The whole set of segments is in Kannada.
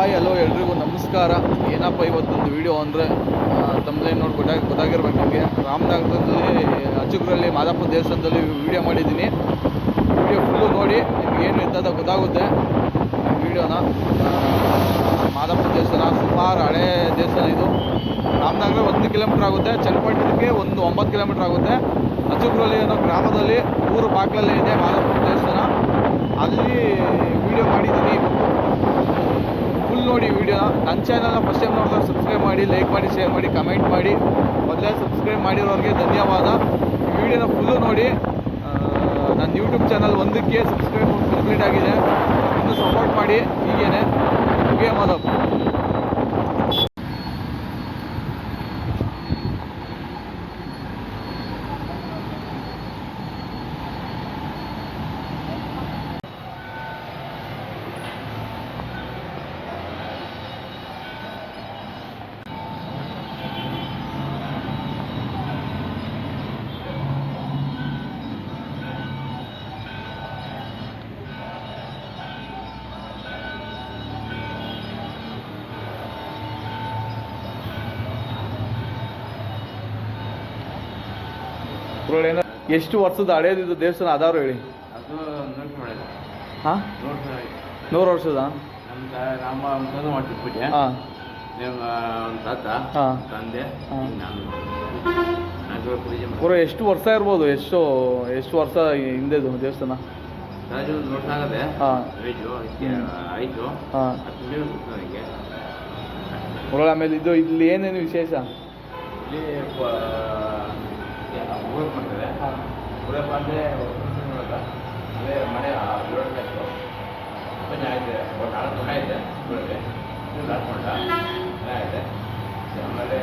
ಹಾಯ್ ಹಲೋ ಎಲ್ರಿಗೂ ನಮಸ್ಕಾರ. ಏನಪ್ಪ ಇವತ್ತೊಂದು ವಿಡಿಯೋ ಅಂದರೆ ತಮ್ಮದೇ ನೋಡಿ ಗೊತ್ತಾಗಿರ್ಬೇಕು ನಿಮಗೆ. ರಾಮನಗರದಲ್ಲಿ ಅಚ್ಚುಕರಲ್ಲಿ ಮಾದಪ್ಪ ದೇವಸ್ಥಾನದಲ್ಲಿ ವಿಡಿಯೋ ಮಾಡಿದ್ದೀನಿ. ವಿಡಿಯೋ ಫುಲ್ಲು ನೋಡಿ ನಿಮ್ಗೆ ಏನು ಇರ್ತದ ಗೊತ್ತಾಗುತ್ತೆ ವಿಡಿಯೋನ. ಮಾದಪ್ಪ ದೇವಸ್ಥಾನ ಸುಮಾರು ಹಳೇ ದೇವಸ್ಥಾನ ಇದು. ರಾಮನಗರ 1 ಕಿಲೋಮೀಟ್ರ್ ಆಗುತ್ತೆ, ಚನ್ನಪಟ್ಟಣಕ್ಕೆ 9 ಕಿಲೋಮೀಟ್ರ್ ಆಗುತ್ತೆ. ಅಚ್ಚುಕರಲ್ಲಿ ಅನ್ನೋ ಗ್ರಾಮದಲ್ಲಿ ಊರು ಬಾಗಿಲಲ್ಲೇ ಇದೆ ಮಾದಪ್ಪ ದೇವಸ್ಥಾನ. ಅಲ್ಲಿ ವಿಡಿಯೋ ಮಾಡಿದ್ದೀನಿ. ಫುಲ್ ನೋಡಿ ವಿಡಿಯೋನ. ನನ್ನ ಚಾನಲ್ನ ಫಸ್ಟ್ ಟೈಮ್ ನೋಡಿದ್ರೆ ಸಬ್ಸ್ಕ್ರೈಬ್ ಮಾಡಿ, ಲೈಕ್ ಮಾಡಿ, ಶೇರ್ ಮಾಡಿ, ಕಮೆಂಟ್ ಮಾಡಿ. ಮೊದಲೇ ಸಬ್ಸ್ಕ್ರೈಬ್ ಮಾಡಿರೋರಿಗೆ ಧನ್ಯವಾದ. ಈ ವಿಡಿಯೋನ ಫುಲ್ಲು ನೋಡಿ. ನನ್ನ ಯೂಟ್ಯೂಬ್ ಚಾನಲ್ 1ಕ್ಕೆ ಸಬ್ಸ್ಕ್ರೈಬ್ ಕಂಪ್ಲೀಟ್ ಆಗಿದೆ. ಇನ್ನೂ ಸಪೋರ್ಟ್ ಮಾಡಿ ಹೀಗೇನೆ. ಮುಗಿಯ ಮಾದಪ್ಪ. ಎಷ್ಟು ವರ್ಷದ ಹಳೇದಿದ್ದು ದೇವಸ್ಥಾನ ಅದಾರು ಹೇಳಿ. ಅದು ಹಾಂ 100 ವರ್ಷದ ನಮ್ಮ ಮಾಡ್ತಿದ್ದ ಪೂಜೆ. ಹಾಂ ತಾತ ಹಾಂ ತಂದೆ ಪೂಜೆ ಪೂರ ಎಷ್ಟು ವರ್ಷ ಇರ್ಬೋದು? ಎಷ್ಟು ವರ್ಷ ಹಿಂದೆದು ದೇವಸ್ಥಾನ? ನೋಡ್ಸಾಗದೆ ಹಾಂ ಆಯಿತು. ಹಾಂ ಹೊರಳ ಆಮೇಲೆ ಇಲ್ಲಿ ಏನೇನು ವಿಶೇಷ? ಇಲ್ಲಿ ಊರಕ್ಕೆ ಮಾಡ್ತಾರೆ. ಊರಪ್ಪ ಅಂದರೆ ಅದೇ ಮನೆ ಆಯಿತು. ಆಯ್ತು ನಾಳೆ ತೊಗೊಂಡೈತೆ ಊರಲ್ಲಿ ಲಾಸ್ಟ್ ಮಾಡ ಆಯ್ತು. ಆಮೇಲೆ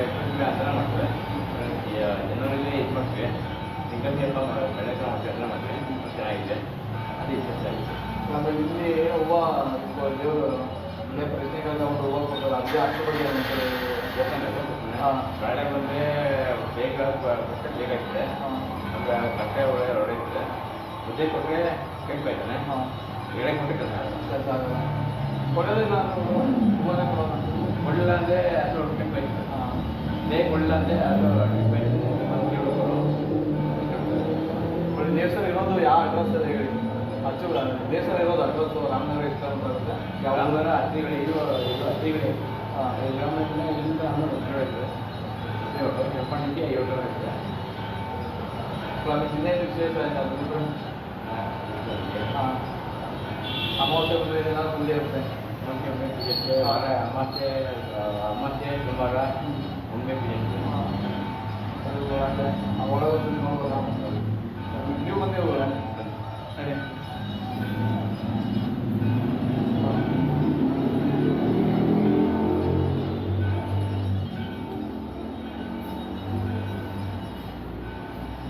ಅದನ್ನ ಮಾಡ್ತಾರೆ. ಜನರಲ್ಲಿ ಇದು ಮಾಡ್ತೀವಿ. ಸಿಂಗಲ್ ಎಲ್ಲ ಬೆಳಗ್ಗೆ ಮಾಡ್ತೀವಿ, ಮಾಡ್ತೀವಿ. ಚೆನ್ನಾಗಿದೆ. ಅದು ಇಷ್ಟ ಆಗಿದೆ. ಆಮೇಲೆ ಇಲ್ಲಿ ಹೂವು ದೇವರು ಒಳ್ಳೆ ಪ್ರಶ್ನೆಗಳನ್ನ ಒಂದು ಹೂವು ಕೊಡ್ತಾರೆ. ಅದೇ ಅಷ್ಟು ಬಗ್ಗೆ ಬೆಳೆ ಬಂದರೆ ಬೇಗ ಬೇಕಾಗಿದೆ. ನಮ್ಗೆ ಕಟ್ಟೆ ಒಳ್ಳೆ ಹೊಡೆಯುತ್ತೆ. ಮುದ್ದೆ ಕೊಟ್ಟರೆ ಕೆಂಪಾಯ್ತಾನೆ. ಎಳೆ ಕೊಟ್ಟರೆ ಕೆಲಸ ಕೊಡೋದಿಲ್ಲ ಕೊಡಲಿಲ್ಲ ಅಂದರೆ ಅದು ಕೆಂಪಾಯ್ತದೆ. ಬೇಗ ಕೊಡಲಿಲ್ಲ ಅಂದರೆ ಅದು ಕೆಂಪಾಯ್ತದೆ. ಒಳ್ಳೆ ದೇವಸ್ಥಾನ ಇರೋದು ಯಾವ ಅಡ್ರೆಸ್ ಅದೇ ಹೇಳಿ. ಅಚ್ಚುಗಳ ದೇವಸ್ಥಾನ ಇರೋದು ಅಡ್ರೆಸ್ಸು ರಾಮನಗರ ಎಷ್ಟು ಅಂತ ಯಾವ ರಾಮನಗರ ಹತ್ತಿಗಳಿ. ಇದು ಹತ್ತಿಗಳಿ. ರಾಮನಗರ ಇಲ್ಲಿಂದ 11 ಕೆಂಪಣ್ಣಿಗೆ 7 ಇರುತ್ತೆ. ಇನ್ನೇನು ವಿಶೇಷ ಅದು ಹಾಂ ಅಮಾವಾಸ್ಯೆ ಬಂದರೆ ಏನಾದ್ರು ಪೂಜೆ ಇರುತ್ತೆ. ಅಮಾವಾಸ್ಯೆ ಸೋಮವಾರ ಒಮ್ಮೆ ಪೂಜೆ ಅದು ಅಂದರೆ ಒಳಗೆ ನೋಡ್ಬೋದು. ನೀವು ಬಂದೇವು ಸರಿ.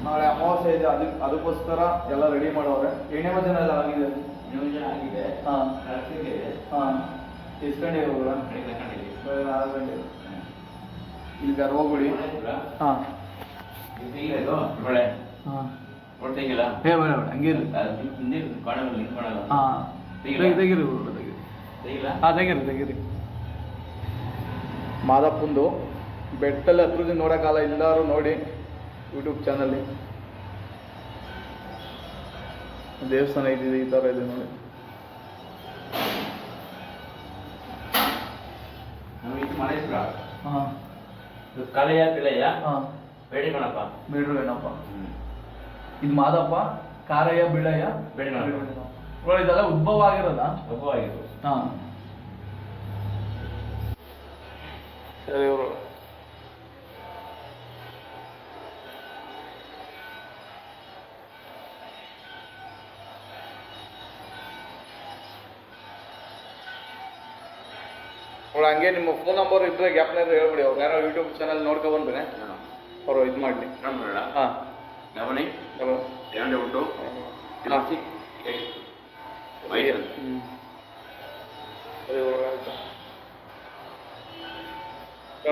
ನಾಳೆ ಅಮಾವಾಸ್ಯೆ ಇದೆ, ಅದಕ್ಕೋಸ್ಕರ ಎಲ್ಲ ರೆಡಿ ಮಾಡೋರೆ. ಎಣ್ಣೆ ಭಜನೆ ಎಲ್ಲ ಆಗಿದೆ. ಆಗಿದೆ. ಹಾಂ ಹಾಂ ಎಷ್ಟು ಗಂಟೆಗೆ ಹೋಗೋಣ? 4 ಗಂಟೆ. ಇಲ್ಲಿ ಗರ್ವಗುಡಿ. ಹಾಂ ಬೆಳೆ ಹಾಂ ಹೊಟ್ಟೆಗಿಲ್ಲ ಬೇಡ ಬೇಡ ಹಂಗಿರ್ಲಿ. ಹಾಂ ತೆಗಿರಿ ಹಾಂ ತೆಗಿರಿ. ಮಾದಪ್ಪಂದು ಬೆಟ್ಟಲ್ಲಿ ಹತ್ರದಿಂದ ನೋಡೋಕ್ಕಲ್ಲ, ಎಲ್ಲರೂ ನೋಡಿ ಯೂಟ್ಯೂಬ್ ಚಾನಲ್ಲಿ. ದೇವಸ್ಥಾನ ಇದಿದೆ, ಈ ಥರ ಇದೆ ನೋಡಿ. ಹಾಂ ಕಲೆಯ ಪಿಳೆಯ ಹಾಂ ಬೇಡಿ ಗಣಪ ಬೇಡ್ರು ಗಣಪ. ಇದು ಮಾದಪ್ಪ, ಕಾರಯ್ಯ, ಬಿಳಯ್ಯ, ಬೇಡಿ ಗಣಪ. ಇದೆಲ್ಲ ಉದ್ಭವ ಆಗಿರೋದಾ? ಹಬ್ಬವಾಗಿತ್ತು. ಹಾಂ ಸರಿ. ಇವರು ಹಂಗೆ ನಿಮ್ಮ ಫೋನ್ ನಂಬರ್ ಇದ್ರೆ ಗ್ಯಾಪ್ನಾಗ ಹೇಳ್ಬಿಡಿ. ಅವ್ರು ಯಾರೋ ಯೂಟ್ಯೂಬ್ ಚಾನಲ್ ನೋಡ್ಕೊಬಂದ್ರೆ ಅವರು ಇದು ಮಾಡಲಿ. ಹಾಂ ಗಮನಿ ಹಲೋ 2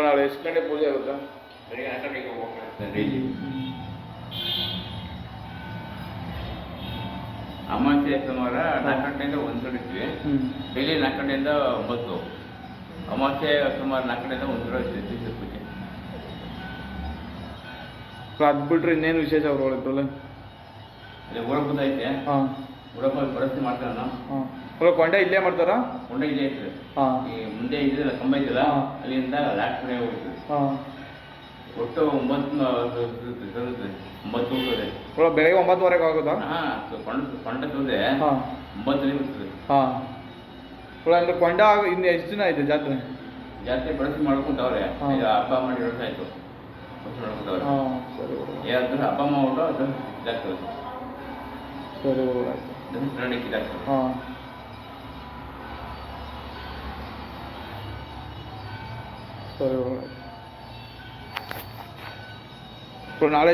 ನಾಳೆ ಎಷ್ಟು ಗಂಟೆ ಪೂಜೆ ಆಗುತ್ತಾ? ಬೆಳಿಗ್ಗೆ 4 ಗಂಟೆಗೆ ಹೋಗ್ತಾರೆ ಡೈಲಿ. ಅಮಾವಾಸ್ಯೆ ಸೋಮವಾರ 4 ಗಂಟೆಯಿಂದ 1 ಗಂಟೆ ಇರ್ತೀವಿ. ಡೈಲಿ 4 ಗಂಟೆಯಿಂದ 9. ಅಮಾವಾಸ್ಯೆ ಸುಮಾರು 4 ಕಡೆಯಿಂದ ಒಂದು ದಿವಸ ಪೂಜೆ. ಅದು ಬಿಟ್ರೆ ಇನ್ನೇನು ವಿಶೇಷ ಅವ್ರು ಒಳಗಡೆ? ಅಲ್ಲಿ ಊರಬ್ಬದ ಐತೆ. ಹಾಂ, ಊರಬ್ಬ ಪರಿಸ್ಥಿತಿ ಮಾಡ್ತಾರೆ ನಾವು. ಹಾಂ, ಒಳಗೆ ಕೊಂಡೆ ಇಲ್ಲೇ ಮಾಡ್ತಾರಾ? ಕೊಂಡ ಇಲ್ಲೇ ಐತೆ. ಹಾಂ, ಈ ಮುಂದೆ ಇದೆಯಲ್ಲ ಕಂಬ ಇದೆಯಲ್ಲ, ಹಾಂ. ಅಲ್ಲಿಂದ ಲಾಸ್ಟ್ ಕಡೆ ಹೋಗ್ತದೆ. ಹಾಂ, ಒಟ್ಟು 9 ಹೋಗ್ತದೆ. ಒಳಗೆ ಬೆಳಗ್ಗೆ 9:00ವರೆಗೆ ಆಗೋದಾ? ಹಾಂ, ಕೊಂಡ ತೋದೆ ಹಾಂ, 9 ಬರ್ತದೆ. ಹಾಂ. ಒಳಗೆ ಅಂದ್ರೆ ಕೊಂಡ ಇನ್ನು ಎಷ್ಟು ದಿನ ಐತೆ ಜಾತ್ರೆ? ಜಾತ್ರೆ ಬಳಸಿ ಮಾಡ್ಕೊಂತವ್ರೆ. ಹಾಂ. ಈಗ ಹಬ್ಬ ಮಾಡಿ ವರ್ಷ ಆಯ್ತು ಮಾಡ್ಕೊಂತವ್ರೆ. ಹಾಂ, ಸರಿ ಯಾವ್ದು ಹಬ್ಬ ಮಾಡ್ಬಿಟ್ಟು ಅದು ಇದಾಗ್ತದೆ. ಸರಿ ಆಯ್ತು. ನಡಕ್ಕೆ ಇದಾಗ್ತದೆ. ಹಾಂ, ಸರಿ ನಾಳೆ